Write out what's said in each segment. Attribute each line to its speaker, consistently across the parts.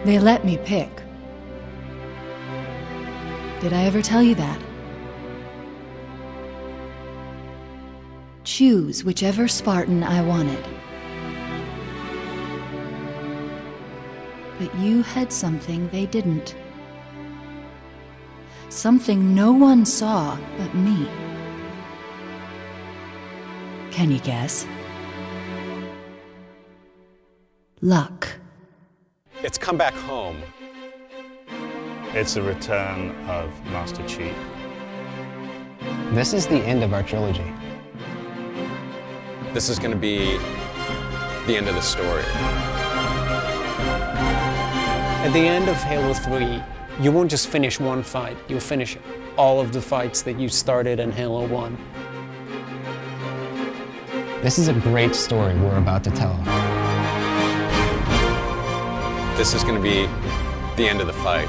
Speaker 1: They let me pick. Did I ever tell you that? Choose whichever Spartan I wanted. But you had something they didn't. Something no one saw but me. Can you guess? Luck.
Speaker 2: It's come back home.
Speaker 3: It's the return of Master Chief.
Speaker 4: This is the end of our trilogy.
Speaker 2: This is going to be the end of the story.
Speaker 5: At the end of Halo 3, you won't just finish one fight, you'll finish all of the fights that you started in Halo 1.
Speaker 4: This is a great story we're about to tell.
Speaker 2: This is going to be the end of the fight.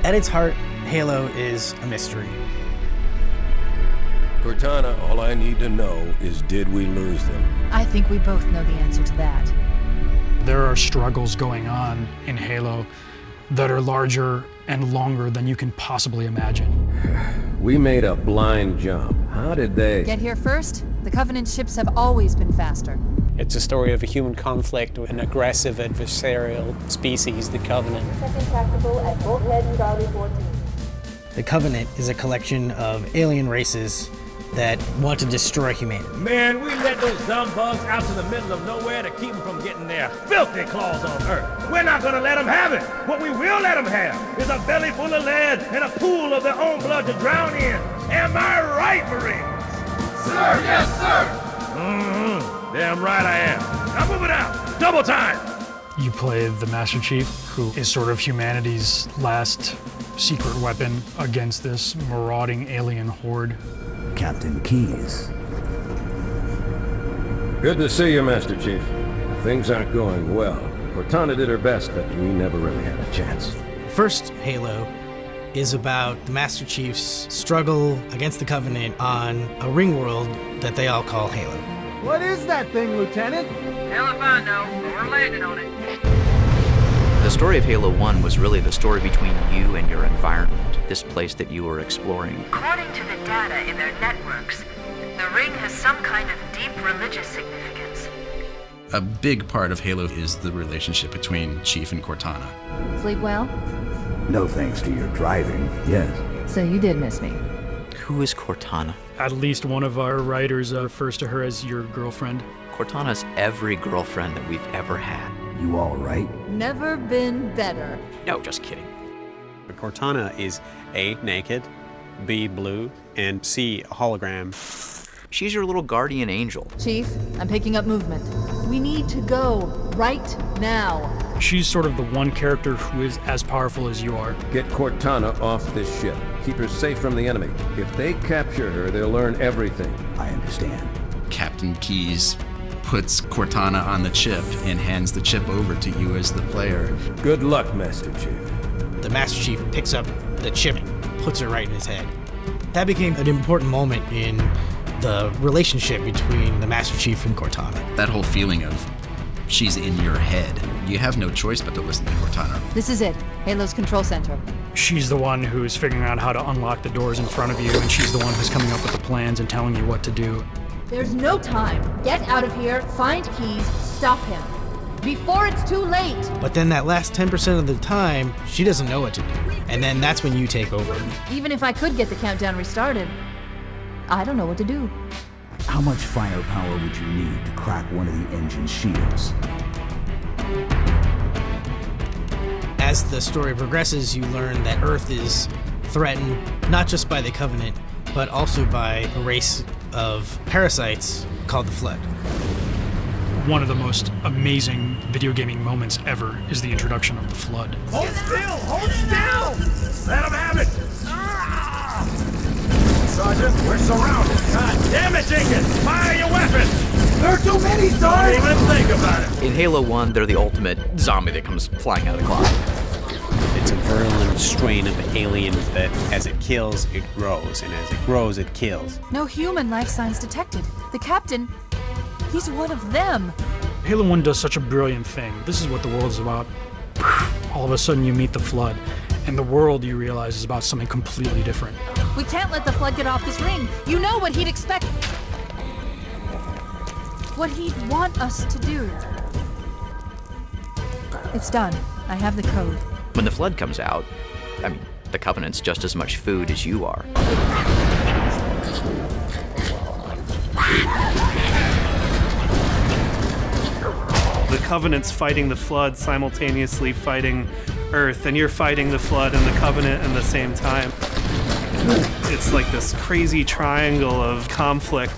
Speaker 6: At its heart, Halo is a mystery.
Speaker 7: Cortana, all I need to know is, did we lose them?
Speaker 1: I think we both know the answer to that.
Speaker 8: There are struggles going on in Halo that are larger and longer than you can possibly imagine.
Speaker 7: We made a blind jump. How did they...
Speaker 1: Get here first? The Covenant ships have always been faster.
Speaker 5: It's a story of a human conflict with an aggressive adversarial species, the Covenant.
Speaker 6: The Covenant is a collection of alien races that want to destroy humanity.
Speaker 9: Man, we let those dumb bugs out to the middle of nowhere to keep them from getting their filthy claws on Earth. We're not gonna let them have it. What we will let them have is a belly full of lead and a pool of their own blood to drown in. Am I right, Marines? Sir, yes, sir. Damn right I am. Now move it out. Double time.
Speaker 8: You play the Master Chief, who is sort of humanity's last secret weapon against this marauding alien horde.
Speaker 10: Captain Keyes.
Speaker 7: Good to see you, Master Chief. Things aren't going well. Cortana did her best, but we never really had a chance.
Speaker 6: First Halo is about the Master Chief's struggle against the Covenant on a ring world that they all call Halo.
Speaker 11: What is that thing, Lieutenant?
Speaker 12: Hell if I know. We're landing on it.
Speaker 13: The story of Halo 1 was really the story between you and your environment, this place that you were exploring.
Speaker 12: According to the data in their networks, the ring has some kind of deep religious significance.
Speaker 14: A big part of Halo is the relationship between Chief and Cortana.
Speaker 1: Sleep well?
Speaker 10: No thanks to your driving, yes.
Speaker 1: So you did miss me.
Speaker 13: Who is Cortana?
Speaker 8: At least one of our writers refers to her as your girlfriend.
Speaker 13: Cortana's every girlfriend that we've ever had.
Speaker 10: You all right?
Speaker 1: Never been better.
Speaker 13: No, just kidding.
Speaker 15: Cortana is A, naked, B, blue, and C, a hologram.
Speaker 13: She's your little guardian angel.
Speaker 1: Chief, I'm picking up movement. We need to go right now.
Speaker 8: She's sort of the one character who is as powerful as you are.
Speaker 7: Get Cortana off this ship. Keep her safe from the enemy. If they capture her, they'll learn everything.
Speaker 10: I understand.
Speaker 14: Captain Keyes puts Cortana on the chip and hands the chip over to you as the player.
Speaker 7: Good luck, Master Chief.
Speaker 6: The Master Chief picks up the chip and puts it right in his head. That became an important moment in the relationship between the Master Chief and Cortana.
Speaker 14: That whole feeling of she's in your head. You have no choice but to listen to Cortana.
Speaker 1: This is it, Halo's control center.
Speaker 8: She's the one who's figuring out how to unlock the doors in front of you, and she's the one who's coming up with the plans and telling you what to do.
Speaker 1: There's no time. Get out of here, find Keyes, stop him. Before it's too late!
Speaker 6: But then that last 10% of the time, she doesn't know what to do. And then that's when you take over.
Speaker 1: Even if I could get the countdown restarted, I don't know what to do.
Speaker 10: How much firepower would you need to crack one of the engine's shields?
Speaker 6: As the story progresses, you learn that Earth is threatened not just by the Covenant, but also by a race of parasites called the Flood.
Speaker 8: One of the most amazing video gaming moments ever is the introduction of the Flood.
Speaker 9: Hold still! Hold still! Let them have it! Sergeant, we're surrounded. God damn it, Jenkins! Fire your weapons! They're too many, son! Don't even think about it!
Speaker 13: In Halo 1, they're the ultimate zombie that comes flying out of the cloud.
Speaker 15: It's a virulent strain of alien that as it kills, it grows, and as it grows, it kills.
Speaker 1: No human life signs detected. The captain, he's one of them.
Speaker 8: Halo 1 does such a brilliant thing. This is what the world is about. All of a sudden you meet the Flood, and the world, you realize, is about something completely different.
Speaker 1: We can't let the Flood get off this ring. You know what he'd expect. What he'd want us to do. It's done. I have the code.
Speaker 13: When the Flood comes out, I mean, the Covenant's just as much food as you are.
Speaker 16: The Covenant's fighting the Flood, simultaneously fighting Earth, and you're fighting the Flood and the Covenant at the same time. It's like this crazy triangle of conflict.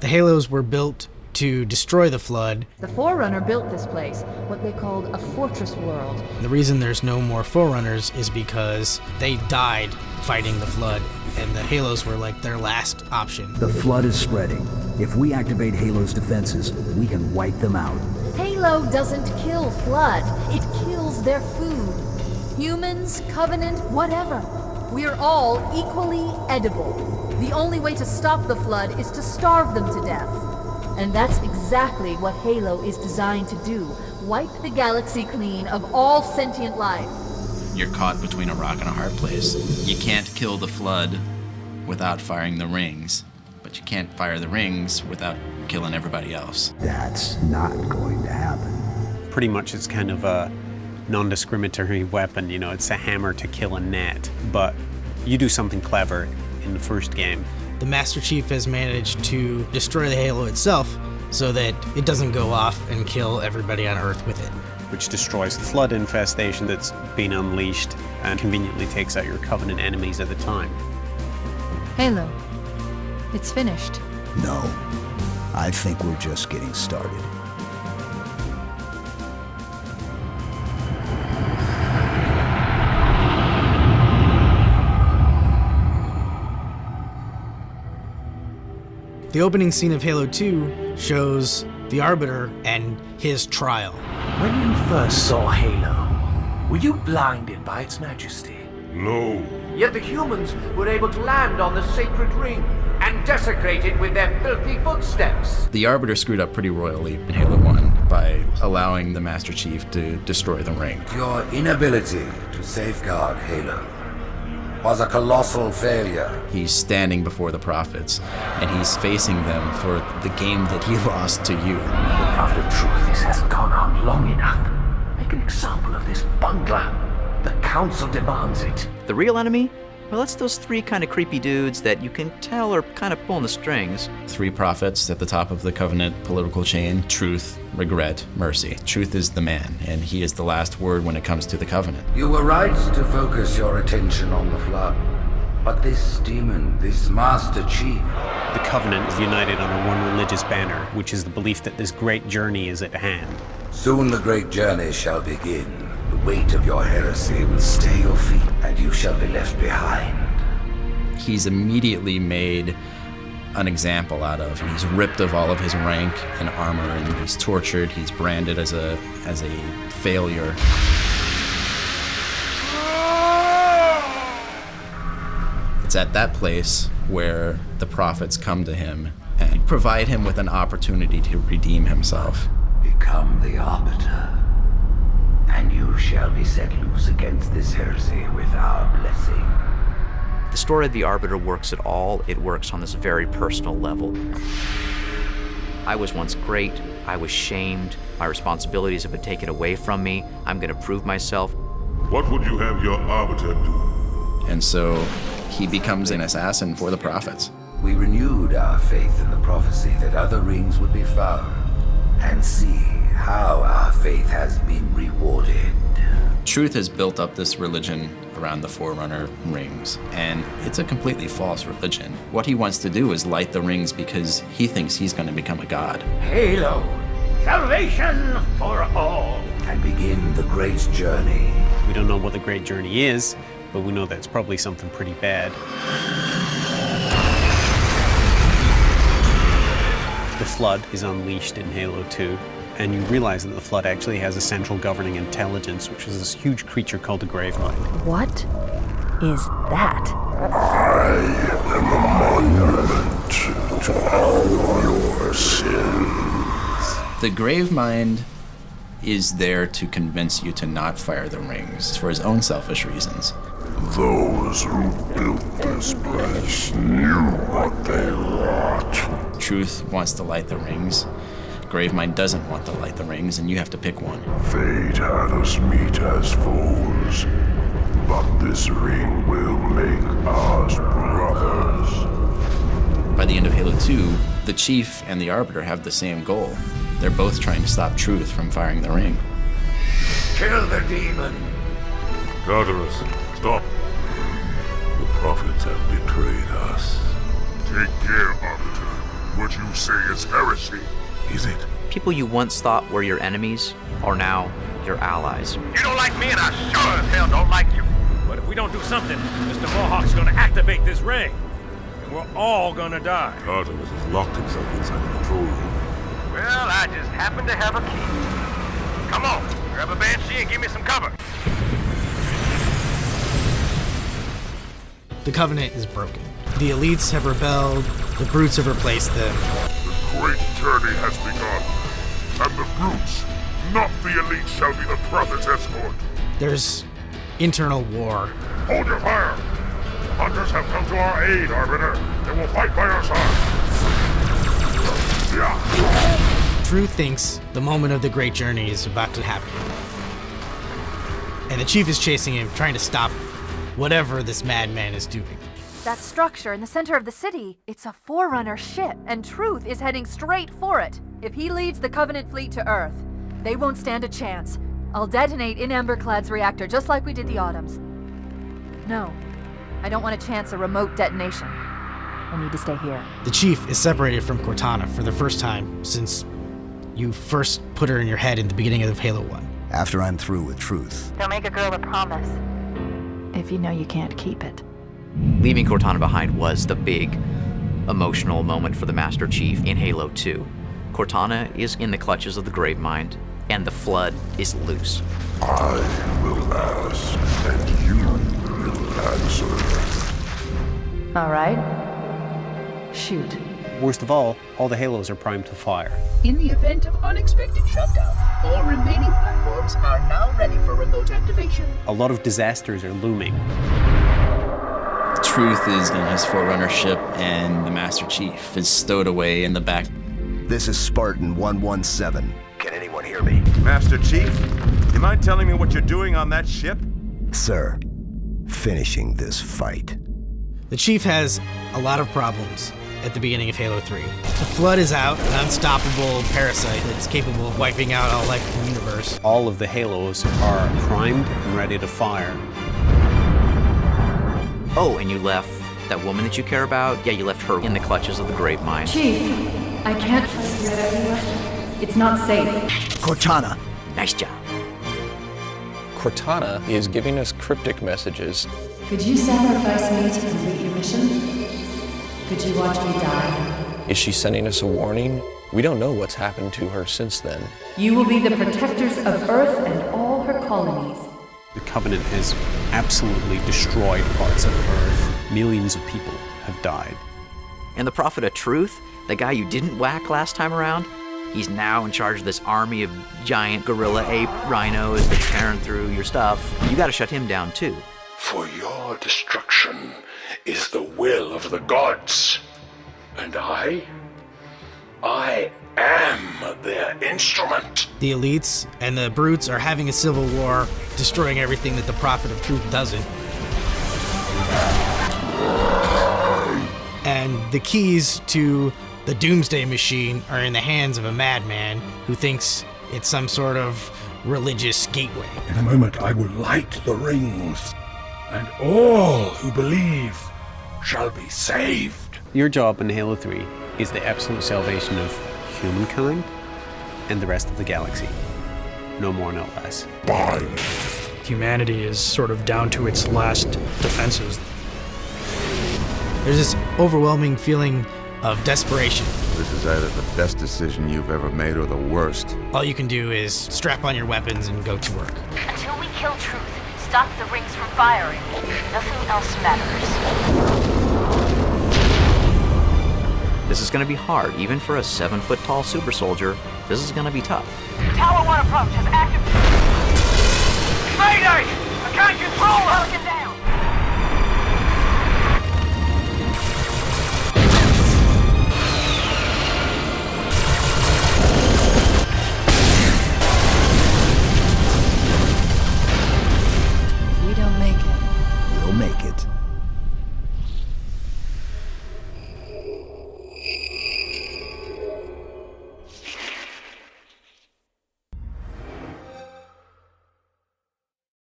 Speaker 6: The Halos were built to destroy the Flood.
Speaker 1: The Forerunner built this place, what they called a fortress world.
Speaker 6: The reason there's no more Forerunners is because they died fighting the Flood, and the Halos were like their last option.
Speaker 10: The Flood is spreading. If we activate Halo's defenses, we can wipe them out.
Speaker 1: Halo doesn't kill Flood, it kills their food. Humans, Covenant, whatever. We're all equally edible. The only way to stop the Flood is to starve them to death. And that's exactly what Halo is designed to do. Wipe the galaxy clean of all sentient life.
Speaker 14: You're caught between a rock and a hard place. You can't kill the Flood without firing the rings, but you can't fire the rings without killing everybody else.
Speaker 10: That's not going to happen.
Speaker 15: Pretty much it's kind of a non-discriminatory weapon, you know, it's a hammer to kill a gnat, but you do something clever in the first game.
Speaker 6: The Master Chief has managed to destroy the Halo itself so that it doesn't go off and kill everybody on Earth with it.
Speaker 15: Which destroys the Flood infestation that's been unleashed and conveniently takes out your Covenant enemies at the time.
Speaker 1: Halo, it's finished.
Speaker 10: No, I think we're just getting started.
Speaker 6: The opening scene of Halo 2 shows the Arbiter and his trial.
Speaker 17: When you first saw Halo, were you blinded by its majesty?
Speaker 9: No.
Speaker 17: Yet the humans were able to land on the sacred ring and desecrate it with their filthy footsteps.
Speaker 14: The Arbiter screwed up pretty royally in Halo 1 by allowing the Master Chief to destroy the ring.
Speaker 18: Your inability to safeguard Halo was a colossal failure.
Speaker 14: He's standing before the prophets, and he's facing them for the game that he lost to you.
Speaker 17: Prophet of Truth, this hasn't gone on long enough. Make an example of this bungler. The Council demands it.
Speaker 13: The real enemy? Well, it's those three kind of creepy dudes that you can tell are kind of pulling the strings.
Speaker 14: 3 prophets at the top of the Covenant political chain: truth, regret, mercy. Truth is the man, and he is the last word when it comes to the Covenant.
Speaker 18: You were right to focus your attention on the Flood. But this demon, this Master Chief...
Speaker 15: The Covenant is united under one religious banner, which is the belief that this great journey is at hand.
Speaker 18: Soon the great journey shall begin. The weight of your heresy will stay your feet, and you shall be left behind.
Speaker 14: He's immediately made an example out of. He's ripped of all of his rank and armor, and he's tortured. He's branded as a failure. It's at that place where the prophets come to him and provide him with an opportunity to redeem himself.
Speaker 18: Become the Arbiter, and you shall be set loose against this heresy with our blessing.
Speaker 13: The story of the Arbiter works at all. It works on this very personal level. I was once great. I was shamed. My responsibilities have been taken away from me. I'm going to prove myself.
Speaker 9: What would you have your Arbiter do?
Speaker 14: And so he becomes an assassin for the prophets.
Speaker 18: We renewed our faith in the prophecy that other rings would be found, and see how our faith has been rewarded.
Speaker 14: Truth has built up this religion around the Forerunner rings, and it's a completely false religion. What he wants to do is light the rings because he thinks he's going to become a god.
Speaker 17: Halo, salvation for all.
Speaker 18: And begin the great journey.
Speaker 15: We don't know what the great journey is, but we know that it's probably something pretty bad. Flood is unleashed in Halo 2, and you realize that the Flood actually has a central governing intelligence, which is this huge creature called the Gravemind.
Speaker 1: What is that?
Speaker 19: I am a monument to all your sins.
Speaker 14: The Gravemind is there to convince you to not fire the rings for his own selfish reasons.
Speaker 19: Those who built this place knew what they wrought.
Speaker 14: Truth wants to light the rings. Gravemind doesn't want to light the rings, and you have to pick one.
Speaker 19: Fate had us meet as foes, but this ring will make us brothers.
Speaker 14: By the end of Halo 2, the Chief and the Arbiter have the same goal. They're both trying to stop Truth from firing the ring.
Speaker 19: Kill the demon!
Speaker 20: Tartarus, stop.
Speaker 19: The prophets have betrayed us.
Speaker 20: Take care, Arbiter. What you say is heresy.
Speaker 19: Is it?
Speaker 13: People you once thought were your enemies are now your allies.
Speaker 9: You don't like me, and I sure as hell don't like you. But if we don't do something, Mr. Mohawk's gonna activate this ring. And we're all gonna die.
Speaker 20: Tartarus has locked himself inside the control room.
Speaker 9: Well, I just happen to have a key. Come on, grab a Banshee and give me some cover.
Speaker 6: The Covenant is broken. The elites have rebelled, the brutes have replaced them.
Speaker 20: The great journey has begun. And the brutes, not the elite, shall be the prophet's escort.
Speaker 6: There's internal war.
Speaker 20: Hold your fire! The hunters have come to our aid, Arbiter. They will fight by our side.
Speaker 6: Truth thinks the moment of the great journey is about to happen. And the Chief is chasing him, trying to stop whatever this madman is doing.
Speaker 1: That structure in the center of the city, it's a Forerunner ship, and Truth is heading straight for it. If he leads the Covenant fleet to Earth, they won't stand a chance. I'll detonate in Emberclad's reactor, just like we did the Autumn's. No, I don't want to chance a remote detonation. I need to stay here.
Speaker 6: The Chief is separated from Cortana for the first time since you first put her in your head in the beginning of Halo 1.
Speaker 10: After I'm through with Truth.
Speaker 1: Don't make a girl a promise if you know you can't keep it.
Speaker 13: Leaving Cortana behind was the big emotional moment for the Master Chief in Halo 2. Cortana is in the clutches of the Gravemind, and the Flood is loose.
Speaker 19: I will ask, and you will answer.
Speaker 1: All right. Shoot.
Speaker 15: Worst of all the Halos are primed to fire.
Speaker 17: In the event of unexpected shutdown, all remaining platforms are now ready for remote activation.
Speaker 15: A lot of disasters are looming.
Speaker 14: Truth is in his Forerunner ship, and the Master Chief is stowed away in the back.
Speaker 10: This is Spartan 117. Can anyone hear me?
Speaker 21: Master Chief, you mind telling me what you're doing on that ship?
Speaker 10: Sir, finishing this fight.
Speaker 6: The Chief has a lot of problems at the beginning of Halo 3. The Flood is out, an unstoppable parasite that's capable of wiping out all life in the universe.
Speaker 15: All of the Halos are primed and ready to fire.
Speaker 13: Oh, and you left that woman that you care about? Yeah, you left her in the clutches of the Gravemind.
Speaker 1: Chief, I can't trust you anymore. It's not safe.
Speaker 10: Cortana.
Speaker 13: Nice job.
Speaker 2: Cortana is giving us cryptic messages.
Speaker 1: Could you sacrifice me to complete your mission? Could you watch me die?
Speaker 2: Is she sending us a warning? We don't know what's happened to her since then.
Speaker 1: You will be the protectors of Earth and all her colonies.
Speaker 15: The Covenant has absolutely destroyed parts of Earth. Millions of people have died.
Speaker 13: And the Prophet of Truth, the guy you didn't whack last time around, he's now in charge of this army of giant gorilla ape rhinos that's tearing through your stuff. You gotta shut him down too.
Speaker 19: For your destruction is the will of the gods. And I am their instrument.
Speaker 6: The elites and the brutes are having a civil war, destroying everything that the Prophet of Truth doesn't. And the keys to the Doomsday Machine are in the hands of a madman who thinks it's some sort of religious gateway.
Speaker 19: In a moment I will light the rings, and all who believe shall be saved.
Speaker 15: Your job in Halo 3 is the absolute salvation of humankind and the rest of the galaxy. No more, no less.
Speaker 8: Humanity is sort of down to its last defenses.
Speaker 6: There's this overwhelming feeling of desperation.
Speaker 21: This is either the best decision you've ever made or the worst.
Speaker 6: All you can do is strap on your weapons and go to work.
Speaker 12: Until we kill Truth, stop the rings from firing. Nothing else matters.
Speaker 13: This is going to be hard. Even for a 7-foot-tall super soldier, this is going to be tough.
Speaker 12: Tower 1 approach has active... Mayday! I can't control Pelican Dash!